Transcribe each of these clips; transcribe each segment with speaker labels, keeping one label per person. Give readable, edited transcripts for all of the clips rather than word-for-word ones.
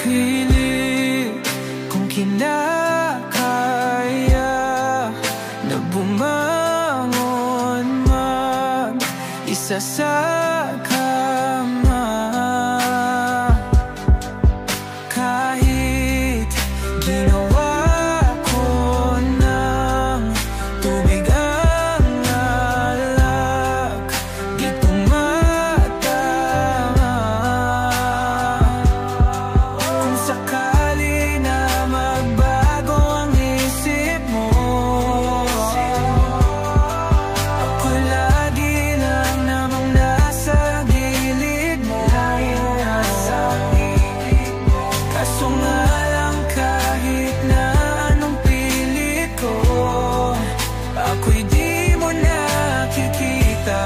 Speaker 1: pilit kung kinakaya na bumangon mag-isa sa kama. Kahit ginawa ko ng tubig ang alak, di tumatama. Kung sakali na magbago ang isip mo, ako lagi lang namang nasa gilid mo. Kaso nga lang kahit na anong pilit ko, ako'y di mo nakikita.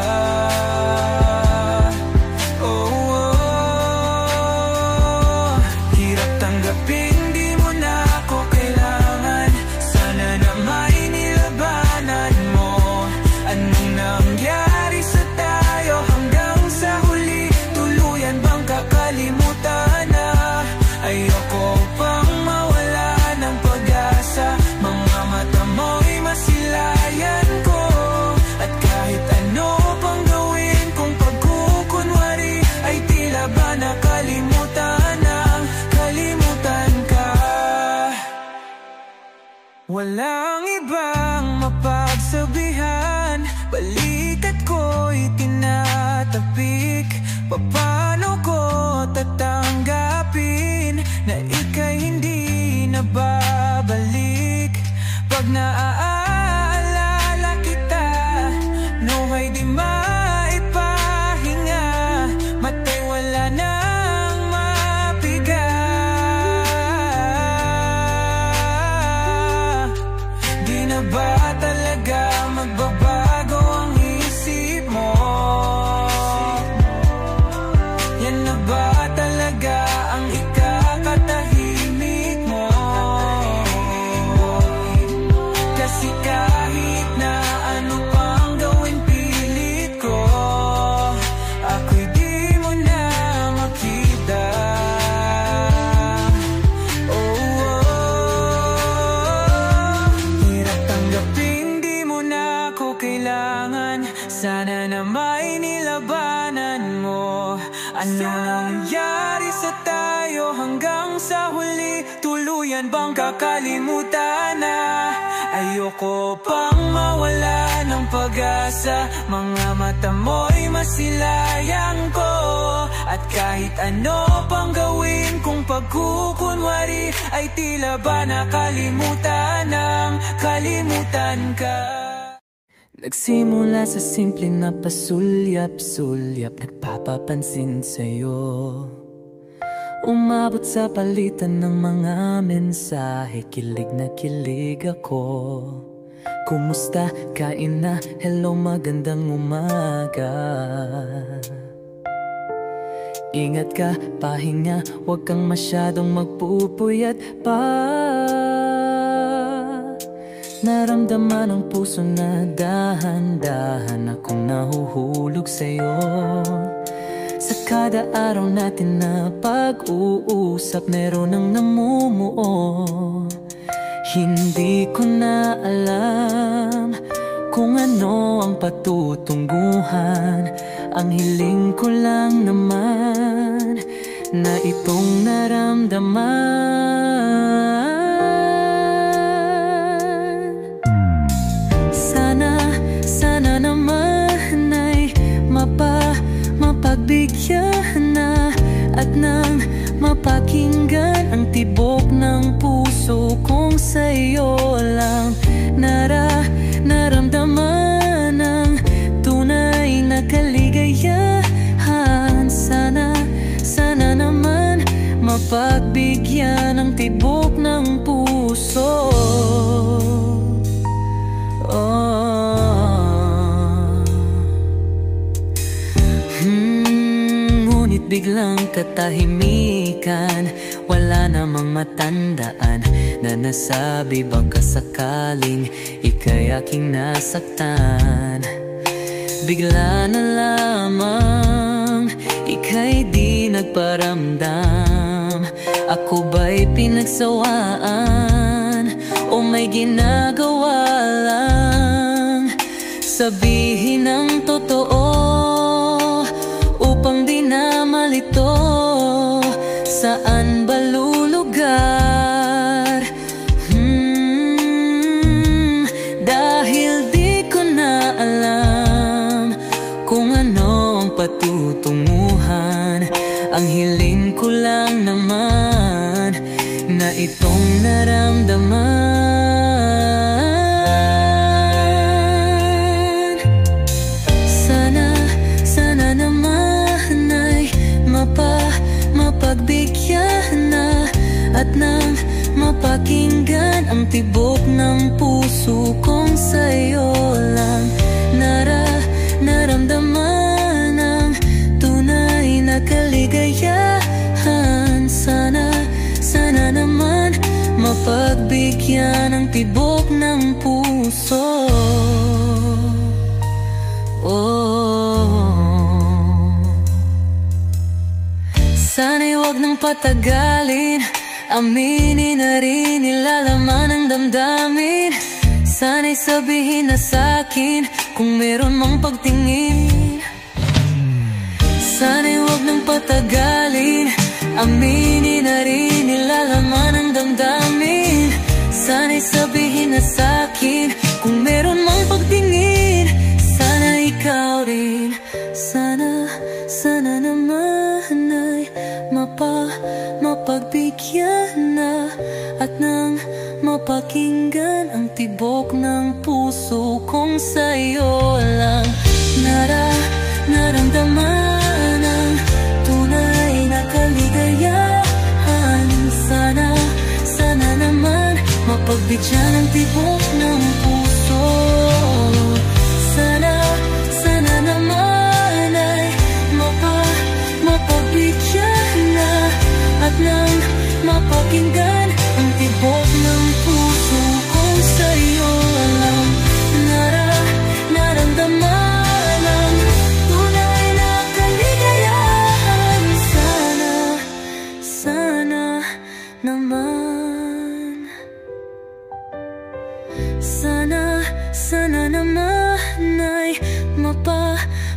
Speaker 1: Hirap tanggapin, di mo na ako kailangan. Sana na may nilabanan mo. Anong nangyari sa tayo hanggang sa huli? Tuluyan bang kakalimutan na? Ayoko pang mawala ng pag-asa. Mga mata mo'y masilayan ko. At kahit ano pang gawin kung pagkukunwari, ay tila ba nakalimutan ang kalimutan ka. Walang ibang mapagsabihan, balikat ko'y tinatapik. Paano ko tatanggapin na ika'y hindi na babalik? Pag naaalala kita, nawa'y di maipahinga. Mata'y wala nang mapiga. Di na ba talaga magbabago ang isip mo? Yan na ba talaga ang ikakatahimik mo? Kasi kahit na ano pang gawin pilit ko, ako'y di mo na makita. Hirap tanggapin, di mo na ako kailangan. Sana na may nilabanan mo. Ano nangyari sa tayo hanggang sa huli? Tuluyan bang kakalimutan na? Ayoko pang mawala ng pag-asa. Mga mata mo'y masilayan ko. At kahit ano pang gawin kung pagkukunwari, ay tila ba nakalimutan ng kalimutan ka. Nagsimula sa simple na pasulyap-sulyap, nagpapapansin sa'yo. Umabot sa palitan ng mga mensahe, kilig na kilig ako. Kumusta? Kain na? Hello, magandang umaga. Ingat ka, pahinga, huwag kang masyadong magpupuyat pa. Naramdaman ang puso na dahan-dahan akong nahuhulog sa'yo. Sa kada araw natin na pag-uusap, meron ang namumuo. Hindi ko na alam kung ano ang patutungguhan. Ang hiling ko lang naman na itong naramdaman. Sana naman ay mapagbigyan na at nang mapakinggan ang tibok ng puso kong sa'yo lang naramdaman ang tunay na kaligayahan. Sana naman mapagbigyan ang tibok ng puso. Ngunit biglang katahimikan, wala namang matandaan na nasabi baka sakaling ika'y aking nasaktan. Bigla na lamang ika'y di nagparamdam. Ako pinagsawaan o may ginagawa lang. Sabihin ang totoo upang di na malito. Saan ba lulugar? Dahil di ko na alam kung ano ang patutunguhan. Ang hiling ko lang naman na itong naramdaman. Sana naman ay mapagbigyan na at nang mapakinggan ang tibok ng puso kong sa'yo lang naramdaman ang tunay na kaligayahan. Sana naman mapagbigyan ang tibok ng puso. Sana'y wag nang patagalin, aminin na rin nilalaman ng damdamin. Sana'y sabihin na sa'kin kung meron mang pagtingin. Sana'y wag nang patagalin, aminin na rin nilalaman ng damdamin. Sana'y sabihin na sa'kin kung meron mang pagtingin. Sana ikaw rin, sana naman ay mapagbigyan na at nang mapakinggan ang tibok ng puso kong sa'yo lang naramdaman ang tunay na kaligayahan. Sana naman mapagbigyan ang tibok ng puso. Sana naman ay mapagbigyan na at nang mapakinggan ang tibok ng puso kong sa'yo lang naramdaman ang tunay na kaligayahan. Sana naman, sana naman ay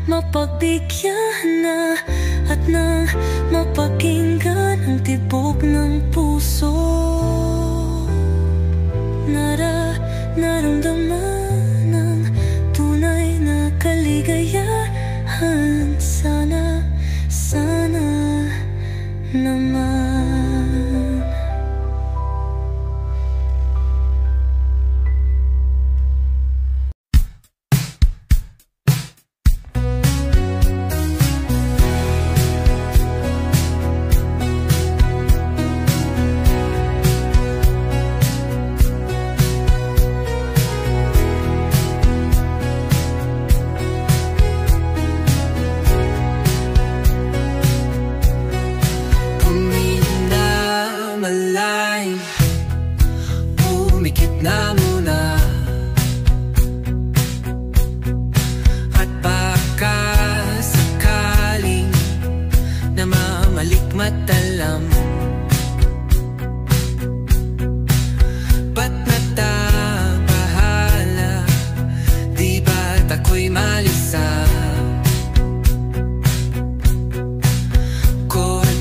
Speaker 1: mapagbigyan na at nang mapakinggan ang tibok ng puso. Naramdaman ang tunay na kaligayahan. Sana naman.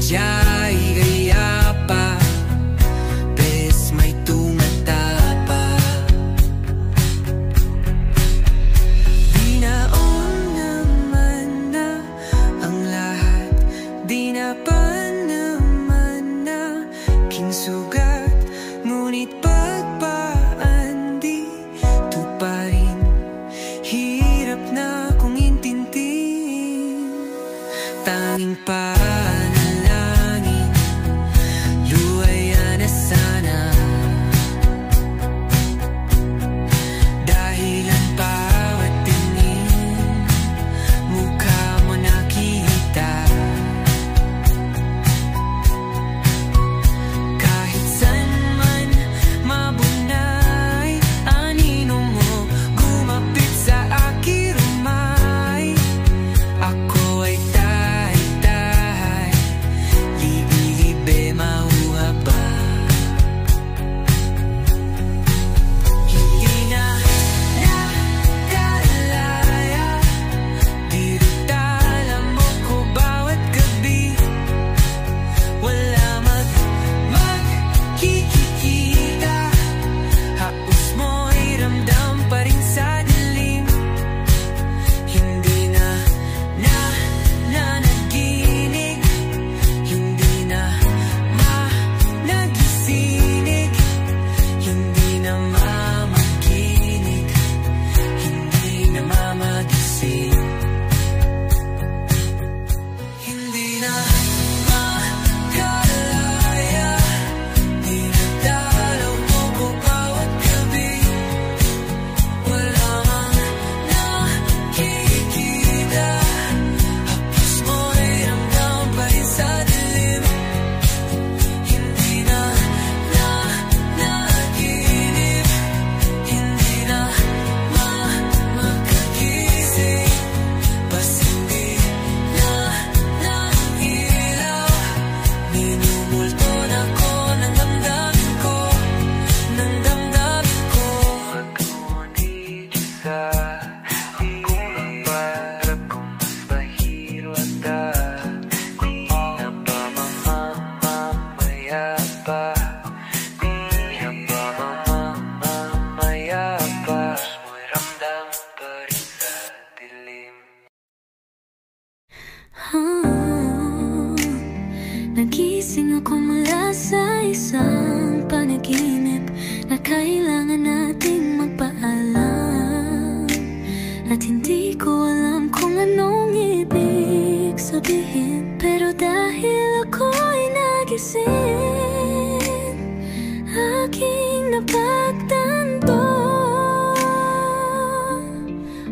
Speaker 2: Jai gaya pa, bes may tumatapa.
Speaker 1: pa, di ba mamamaya pa, mo'y ramdam pa rin sa dilim.
Speaker 2: Nagising ako mula sa isang panaginip na kailangan nating magpaalam, at hindi ko alam kung anong ibig sabihin. Pero dahil ako'y nagising, aking napagtanto,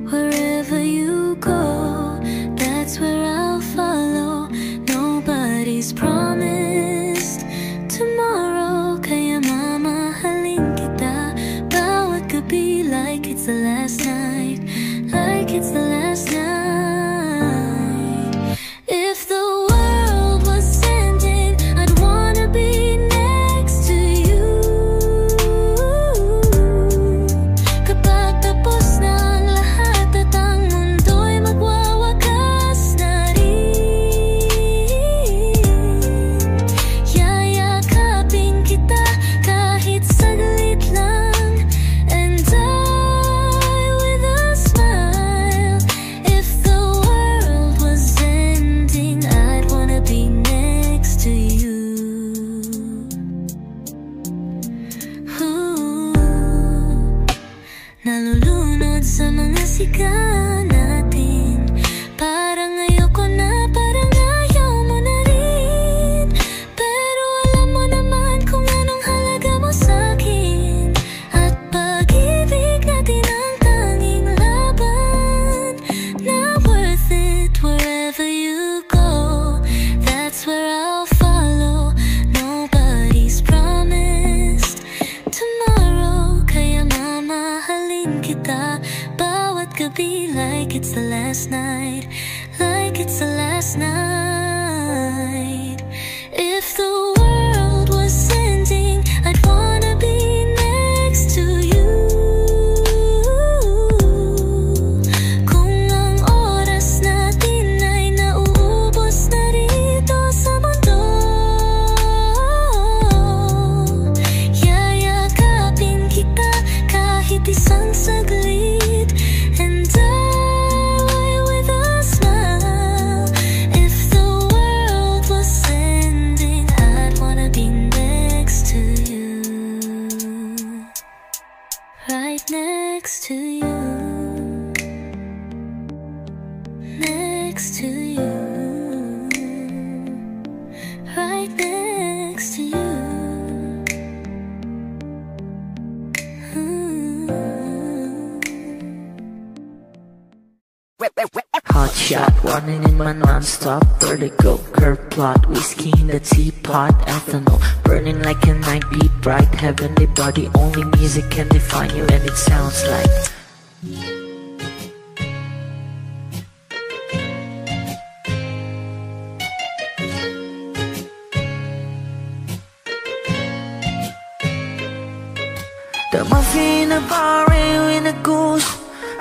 Speaker 2: wherever you go, that's where I'll follow. Nobody's promised tomorrow, kaya mamahalin kita bawat gabi, like it's the last night, like it's the last night. If the world was ending, I'd wanna be next to you. Kapag tapos na ang lahat at ang mundo'y magwawakas na rin, yayakapin kita kahit saglit lang, and die with a smile. If the world was ending, I'd wanna be next to you. Nalulunod sa mga siga natin, parang ayoko na, parang ayaw mo na rin. Pero alam mo naman kung anong halaga mo sa'kin, at pag-ibig natin ang tanging laban na worth it. Wherever you go, that's where I'll follow. Nobody's promised tomorrow, kaya mamahalin kita bawat gabi, like it's the last night, like it's the last night. If the world was ending, I'd wanna be next to you. Kung ang oras natin ay nauubos na rito sa mundo, yayakapin kita kahit isang saglit, and die with a smile. If the world was ending, I'd wanna be next to you, right next to you, next to you, right next to you.
Speaker 3: Hot shot, running in my non-stop vertigo. Curve plot, whiskey in the teapot, ethanol burning like a night beat bright. Heavenly body, only music can define you, and it sounds like the muffin, a bar, in a goose,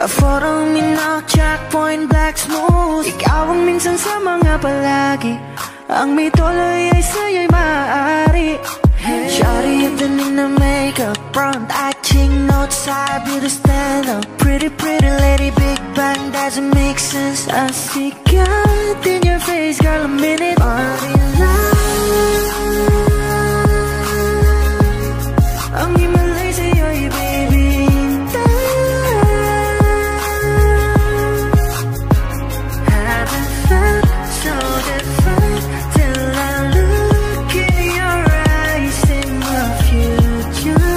Speaker 3: a photo, minok, checkpoint, black smooth. Ikaw ang minsan sa mga palagi, ang may tuloy ay sa'yo'y maaari. Shawty, you're in the makeup, front eye, ching, outside, beauty stand up. Pretty, pretty lady, big bang, doesn't make sense. I see God in your face, girl, a minute. Party lang ang himalay sa'yo'y baby. Haven't felt so different till I look in your eyes in my future.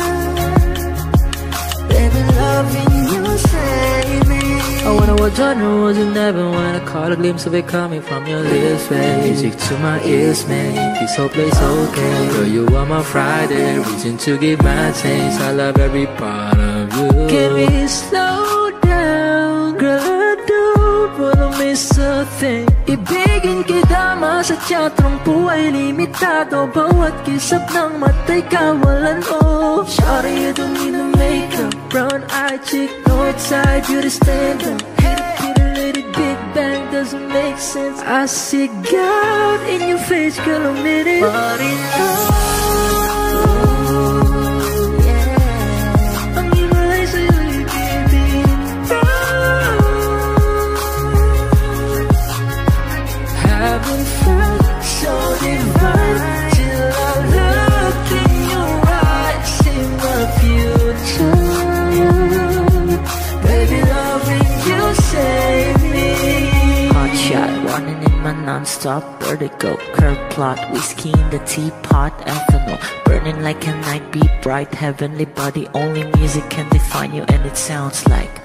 Speaker 3: Baby, loving you save me. I wonder what genre was in heaven when I caught a glimpse of it coming from your lips, babe. Music to my ears, man. This whole place okay. Girl, you are my Friday, reason to give my taste. I love every part of you. Can we slow down? Girl, I don't wanna miss a thing. Ibigin kita, masadya, trangpo ay limitado. Bawat kisap ng mata'y kawalan mo. Shawty, you don't need no makeup, brown eye chick, north side, beauty stand up. Hit a little big bang, doesn't make sense. I see God in your face, girl, a minute. Party on. non-stop vertigo. Curve plot, whiskey in the teapot, ethanol burning like a night, be bright, heavenly body. Only music can define you, and it sounds like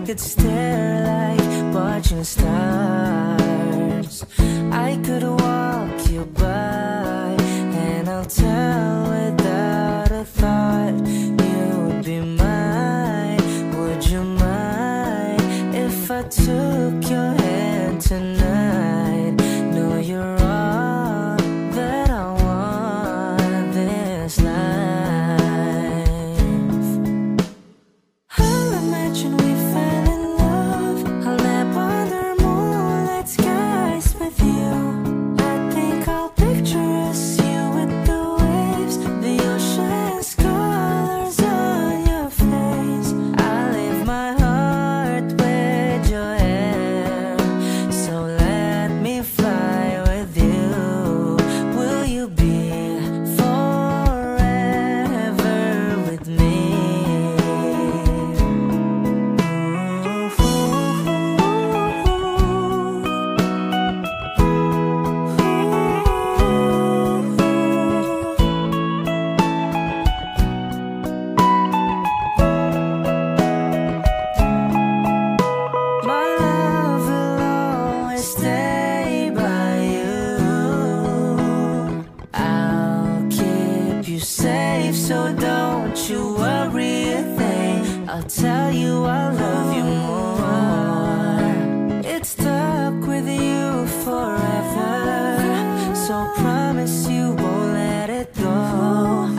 Speaker 1: could stare like watching stars. I could walk you by, and I'll tell without a thought you would be mine. Would you mind if I took your hand tonight? No, you're all that I want this life. I'll imagine we fell in love. I'll nap under moonlit skies with you. I think I'll picture us, you with the waves, the ocean's colors on your face. I'll leave my heart with your hair, so let me fly with you. Will you be forever with me? My love will always stay by you. I'll keep you safe, so don't you worry a thing. I'll tell you I love you more. It's stuck with you forever, so promise you won't let it go.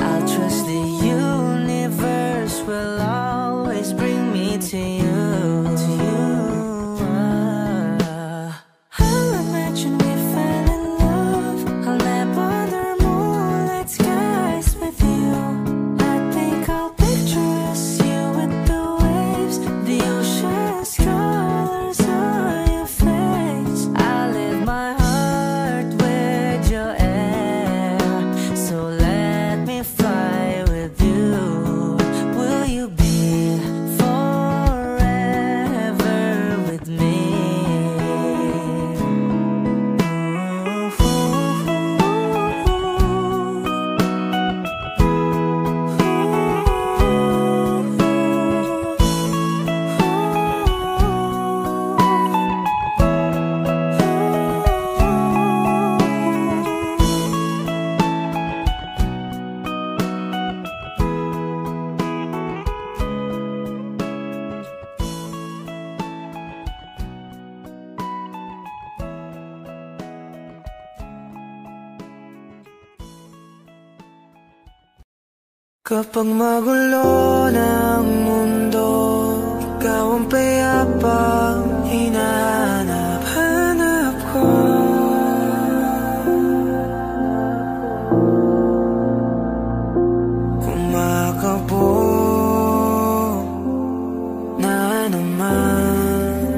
Speaker 1: I'll trust the universe will always bring me to you. I'll imagine we fell in love. I'll nap under moonlit skies with you. I think I'll picture us, you with the waves, the ocean's colors on your face. I'll leave my heart with your air, so let me fly with you. Will you be forever with me? Kapag magulo ng mundo, ikaw ang payapang hinahanap-hanap ko. Kumakabog na naman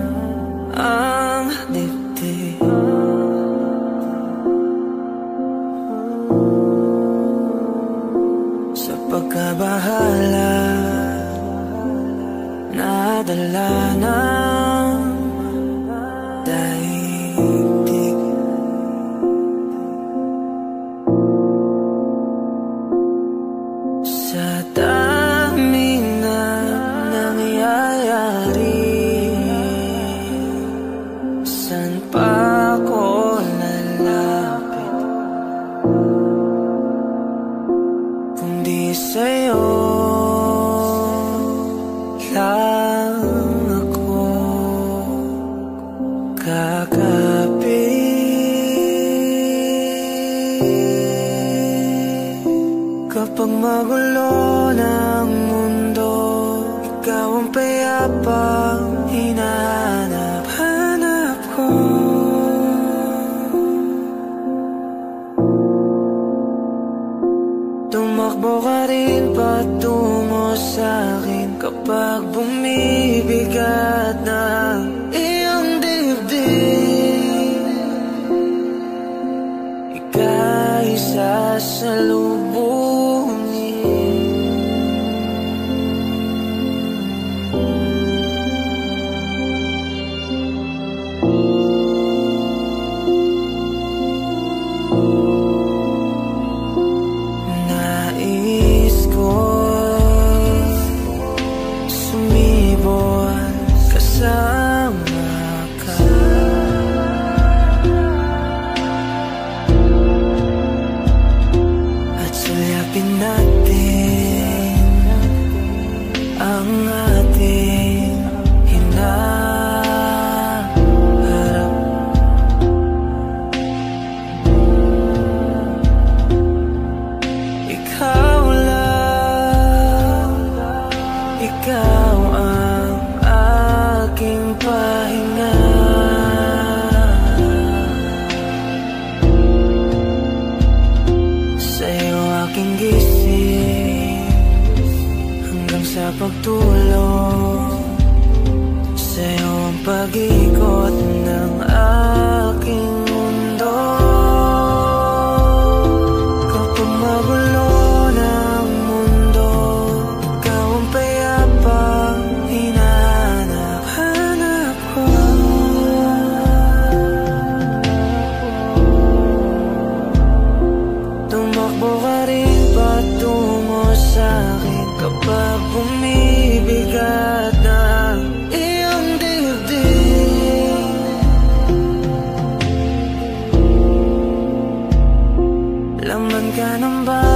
Speaker 1: ang dibdib. Sa pagkabahala, nadala ng daigdig. Sa daming na nangyayari, saan pa ako lalapit kundi sa'yo lang ako kakapit. Kapag magulo ng mundo, ikaw ang payapang hinahanap-hanap ko. Tumakbo ka rin patungo sa'kin kapag bumibigat ng iyong dibdib. Ika'y sasalubungin. Pagtulong sa'yo ang pag-ikot ng aking mundo. Kapag magulo ng mundo, ikaw ang payapang hinahanap ko. Tumakbo ka rin patungo sa'kin kapag bumibigat ng iyong dibdib. Laman ka ng bahay